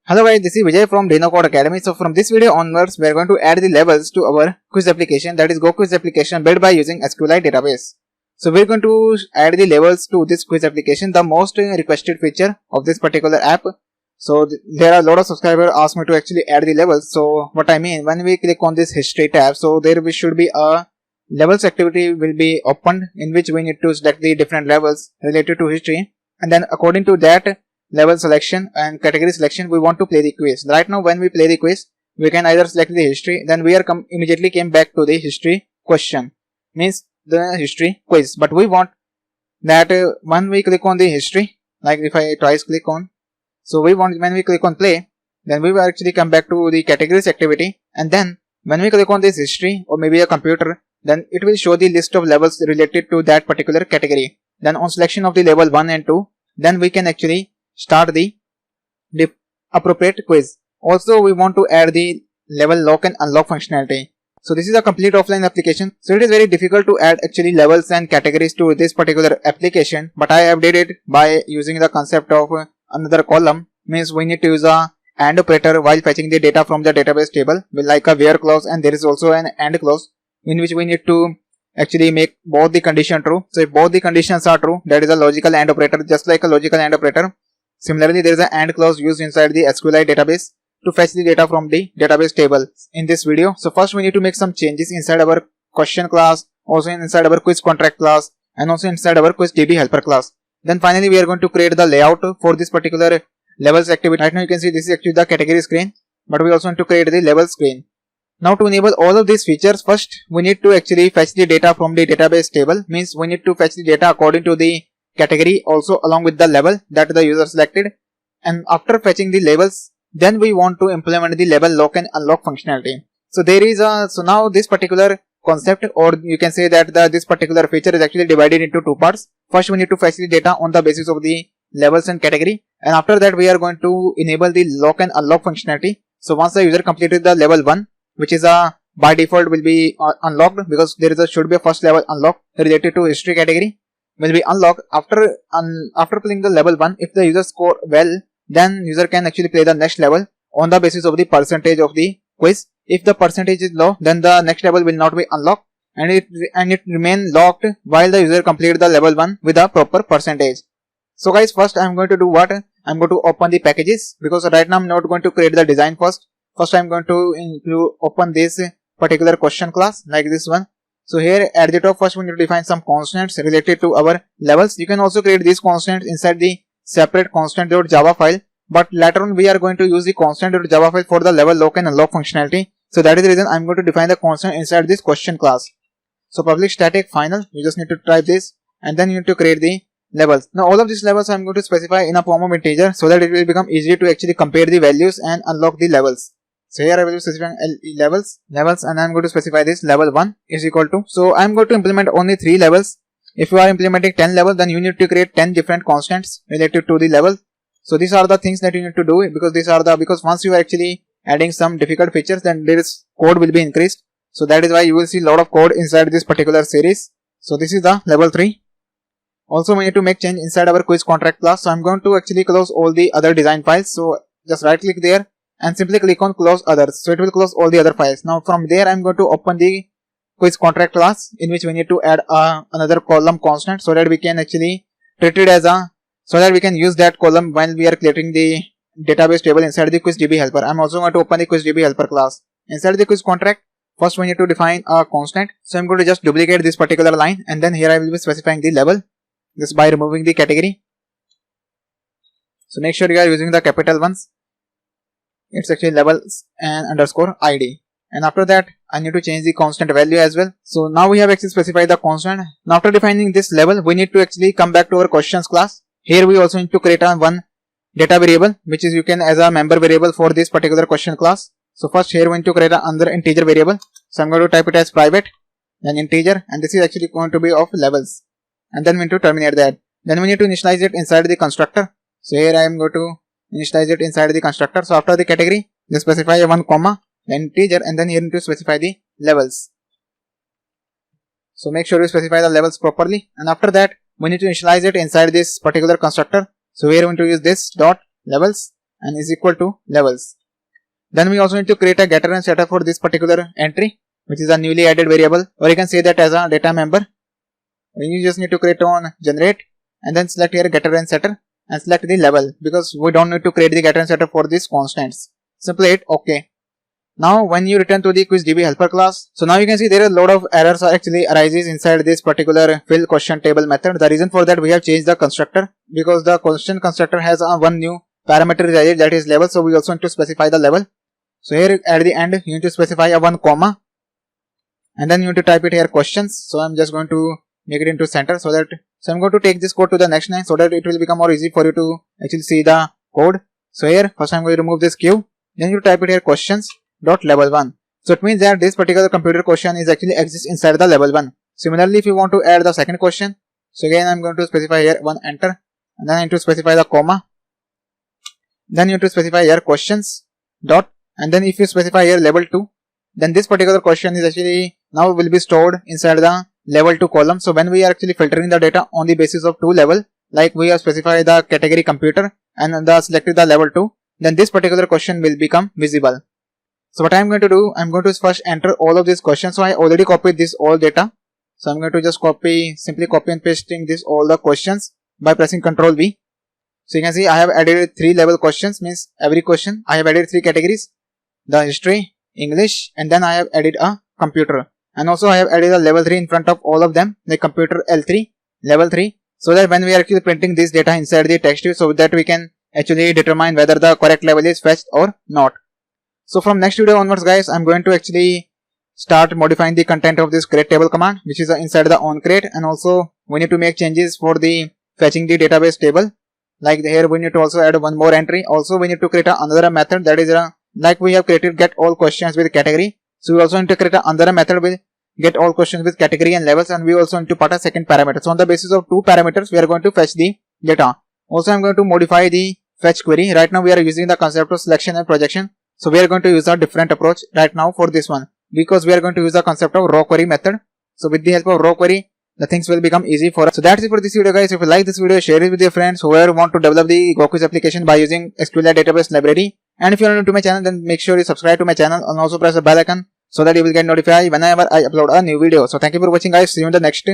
Hello guys, this is Vijay from Dino Code Academy. So from this video onwards, we are going to add the levels to our quiz application, that is GoQuiz application built by using SQLite database. So we are going to add the levels to this quiz application, the most requested feature of this particular app. So there are a lot of subscribers asked me to actually add the levels. So what I mean, when we click on this history tab, so there should be a levels activity will be opened, in which we need to select the different levels related to history, and then according to that level selection and category selection, we want to play the quiz. Right now when we play the quiz, we can either select the history, then we are immediately came back to the history question, means the history quiz. But we want that when we click on the history, like if I twice click on, so we want when we click on play, then we will actually come back to the categories activity, and then when we click on this history or maybe a computer, then it will show the list of levels related to that particular category. Then on selection of the level 1 and 2, then we can actually start the appropriate quiz. Also we want to add the level lock and unlock functionality. So this is a complete offline application, so it is very difficult to add actually levels and categories to this particular application, but I have did it by using the concept of another column, means we need to use a AND operator while fetching the data from the database table with like a where clause, and there is also an AND clause in which we need to actually make both the condition true. So if both the conditions are true, that is a logical AND operator, just like a logical AND operator. Similarly, there is an AND clause used inside the SQLite database to fetch the data from the database table in this video. So first we need to make some changes inside our question class, also inside our quiz contract class, and also inside our quiz DB helper class. Then finally we are going to create the layout for this particular levels activity. Right now you can see this is actually the category screen, but we also want to create the level screen. Now to enable all of these features, first we need to actually fetch the data from the database table, means we need to fetch the data according to the category also along with the level that the user selected. And after fetching the labels, then we want to implement the level lock and unlock functionality. So there is so now this particular concept, or you can say that this particular feature is actually divided into two parts. First we need to fetch the data on the basis of the levels and category, and after that we are going to enable the lock and unlock functionality. So once the user completed the level 1, which is by default will be unlocked, because there is should be a first level unlock related to history category, will be unlocked after playing the level 1. If the user score well, then user can actually play the next level on the basis of the percentage of the quiz. If the percentage is low, then the next level will not be unlocked, and it remain locked while the user complete the level 1 with a proper percentage. So guys, first I am going to do what? I am going to open the packages, because right now I am not going to create the design first. First I am going to open this particular question class like this one. So here at the top, first we need to define some constants related to our levels. You can also create these constants inside the separate constant.java file, but later on we are going to use the constant.java file for the level lock and unlock functionality. So that is the reason I am going to define the constant inside this question class. So public static final, you just need to type this, and then you need to create the levels. Now all of these levels I am going to specify in a form of integer, so that it will become easy to actually compare the values and unlock the levels. So here I will specify levels, and I am going to specify this level 1 is equal to, so I am going to implement only 3 levels. If you are implementing 10 levels, then you need to create 10 different constants related to the level. So these are the things that you need to do, because once you are actually adding some difficult features, then there is code will be increased. So that is why you will see a lot of code inside this particular series. So this is the level 3. Also we need to make change inside our quiz contract class. So I am going to actually close all the other design files. So just right click there and simply click on close others, so it will close all the other files. Now from there I am going to open the quiz contract class, in which we need to add another column constant, so that we can actually treat it as so that we can use that column when we are creating the database table inside the quiz DB helper. I am also going to open the quiz DB helper class. Inside the quiz contract, first we need to define a constant, so I am going to just duplicate this particular line, and then here I will be specifying the level just by removing the category. So make sure you are using the capital ones. It's actually levels and underscore ID, and after that I need to change the constant value as well. So now we have actually specified the constant. Now after defining this level, we need to actually come back to our questions class. Here we also need to create one data variable, which is you can as a member variable for this particular question class. So first here we need to create another integer variable, so I'm going to type it as private, then integer, and this is actually going to be of levels, and then we need to terminate that. Then we need to initialize it inside the constructor. So here I am going to initialize it inside the constructor. So after the category, just specify a 1 comma, then integer, and then here need to specify the levels. So make sure you specify the levels properly, and after that we need to initialize it inside this particular constructor. So here we want to use this dot levels, and is equal to levels. Then we also need to create a getter and setter for this particular entry, which is a newly added variable, or you can say that as a data member. You just need to create on generate and then select here getter and setter and select the level, because we don't need to create the getter and setter for these constants. Simply hit OK. Now when you return to the QuizDB helper class, so now you can see there are a lot of errors are actually arises inside this particular fill question table method. The reason for that, we have changed the constructor, because the question constructor has one new parameter is added, that is level. So we also need to specify the level. So here at the end you need to specify a 1 comma and then you need to type it here questions. So I'm just going to make it into center, so I'm going to take this code to the next line so that it will become more easy for you to actually see the code. So here first I'm going to remove this queue, then you type it here questions dot level 1. So it means that this particular computer question is actually exists inside the level 1. Similarly, if you want to add the second question, so again I'm going to specify here 1 enter, and then I need to specify the comma, then you need to specify here questions dot, and then if you specify here level 2, then this particular question is actually now will be stored inside the level 2 column. So when we are actually filtering the data on the basis of 2 level, like we have specified the category computer and selected the level 2, then this particular question will become visible. So what I am going to do, I am going to first enter all of these questions. So I already copied this all data. So I am going to just simply copy and pasting this all the questions by pressing Ctrl V. So you can see I have added 3 level questions, means every question I have added 3 categories: the history, English, and then I have added a computer. And also I have added a level 3 in front of all of them, like computer L3, level 3, so that when we are actually printing this data inside the text view, so that we can actually determine whether the correct level is fetched or not. So from next video onwards guys, I'm going to actually start modifying the content of this create table command, which is inside the onCreate, and also we need to make changes for the fetching the database table. Like here we need to also add one more entry. Also we need to create another method, that is like we have created get all questions with category. So we also need to create another method with get all questions with category and levels, and we also need to put a second parameter. So on the basis of 2 parameters we are going to fetch the data. Also I'm going to modify the fetch query. Right now we are using the concept of selection and projection. So we are going to use a different approach right now for this one, because we are going to use the concept of raw query method. So with the help of raw query, the things will become easy for us. So that's it for this video guys. If you like this video, share it with your friends whoever want to develop the GoQuiz application by using SQLite database library. And if you are new to my channel, then make sure you subscribe to my channel and also press the bell icon so that you will get notified whenever I upload a new video. So thank you for watching guys. See you in the next